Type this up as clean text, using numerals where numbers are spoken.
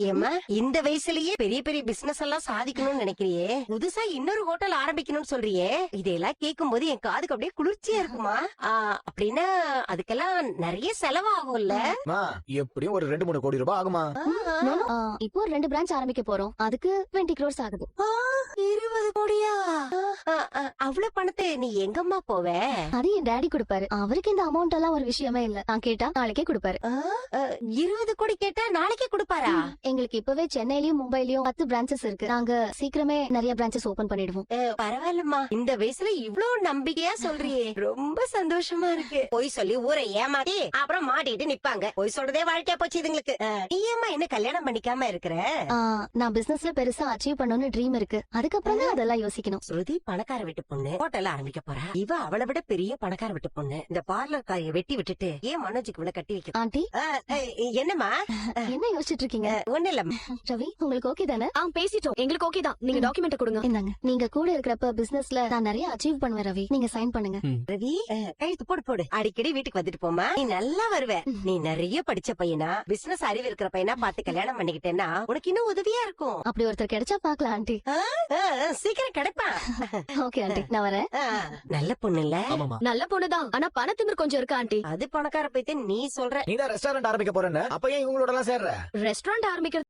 ஏமா இந்த வயசுலயே பெரிய பெரிய பிசினஸ் எல்லாம் சாதிக்கணும்னு நினைக்கிறியே, புதுசா இன்னொரு ஹோட்டல் ஆரம்பிக்கணும்னு சொல்றியே, இதெல்லாம் கேட்கும் போது என் காதுக்கு அப்படியே குளிர்ச்சியா இருக்குமா. அப்படின்னா அதுக்கெல்லாம் நிறைய செலவாகும்ல. எப்படியும் ஒரு 2-3 கோடி ரூபாய் ஆகுமா? இப்போ 2 பிரான்ச் ஆரம்பிக்க போறோம். அதுக்கு 20 crores ஆகுது. 20 கோடியா? அவ்வளவு பணத்தை நீ எங்கம்மா போவ? அது என் டாடி கொடுப்பாரு. அவருக்கு இந்த அமௌண்ட் எல்லாம் ஒரு விஷயமே இல்ல. நான் கேட்டா நாளைக்கே கொடுப்பாரு. 20 கோடி கேட்டா நாளைக்கே கொடுப்பாரா? எங்களுக்கு இப்பவே சென்னையிலயும் மும்பைலயும் 10 பிரான்சஸ் இருக்கு. நாங்க சீக்கிரமே நிறைய பிரான்சஸ் ஓபன் பண்ணிடுவோம். பரவாயில்லம்மா, இந்த வயசுல இவ்ளோ நம்பிக்கையா சொல்றியே, ரொம்ப சந்தோஷமா இருக்கு. போய் சொல்லி ஊரை ஏமாத்தி அப்புறம் மாட்டிட்டு நிப்பாங்க. போய் சொல்றதே வாழ்க்கையா போச்சு இதுங்களுக்கு. நீ ஏமா என்ன கல்யாணம் பண்ணிக்காம இருக்கிற? நான் பிசினஸ்ல பெருசா அச்சீவ் பண்ணணும்னு ட்ரீம் இருக்கு. அதுக்கப்புறம் தான் அதெல்லாம் யோசிக்கணும். ஸ்ருதி பணக்கார வீட்டு பொண்ணு, ஹோட்டல் ஆரம்பிக்க போறா. இவ அவளை விட பெரிய பணக்கார வீட்டு பொண்ணு. இந்த பார்லர் காய வெட்டி விட்டுட்டு ஏன் மனோஜுக்கு இவ்வளவு கட்டி வைக்க? ஆண்டி என்னம்மா என்ன யோசிச்சுட்டு இருக்கீங்க? ஒண்ணு இல்ல ரவி, உங்களுக்கு ஓகே தானே? பேசிட்டோம். எங்களுக்கு ஓகே தான். நீங்க டாக்குமெண்ட் கொடுங்க. இந்தாங்க. நீங்க கூட இருக்கிறப்ப பிசினஸ்ல நான் நிறைய அச்சீவ் பண்ணுவேன் ரவி. நீங்க சைன் பண்ணுங்க. ரவி, கையெழுத்து போடு போடு. அடிக்கடி வீட்டுக்கு வந்துட்டு போமா, நீ நல்லா வருவ. நீ நிறைய படிச்ச பையனா, பிசினஸ் அறிவு இருக்கிற பையனா பார்த்து கல்யாணம் பண்ணிக்கிட்டேன்னா உனக்கு இன்னும் உதவியா இருக்கும். அப்படி ஒருத்தர் கிடைச்சா பாக்கலாம் ஆண்டி. சீக்கிரம் கிடைப்பான். ஓகே ஆண்டி, நான் வரேன். நல்ல பொண்ணு இல்ல? நல்ல பொண்ணுதான். ஆனா பணத்திமிர் கொஞ்சம் இருக்கு ஆண்டி. அது பணக்கார பையன் நீ சொல்ற. நீ தான் ரெஸ்டாரண்ட் ஆரம்பிக்க போறேன்னு, அப்ப ஏன் இவங்களோட எல்லாம் சேர்ற? ரெஸ்டாரண்ட் ஆரம்பிக்கிறது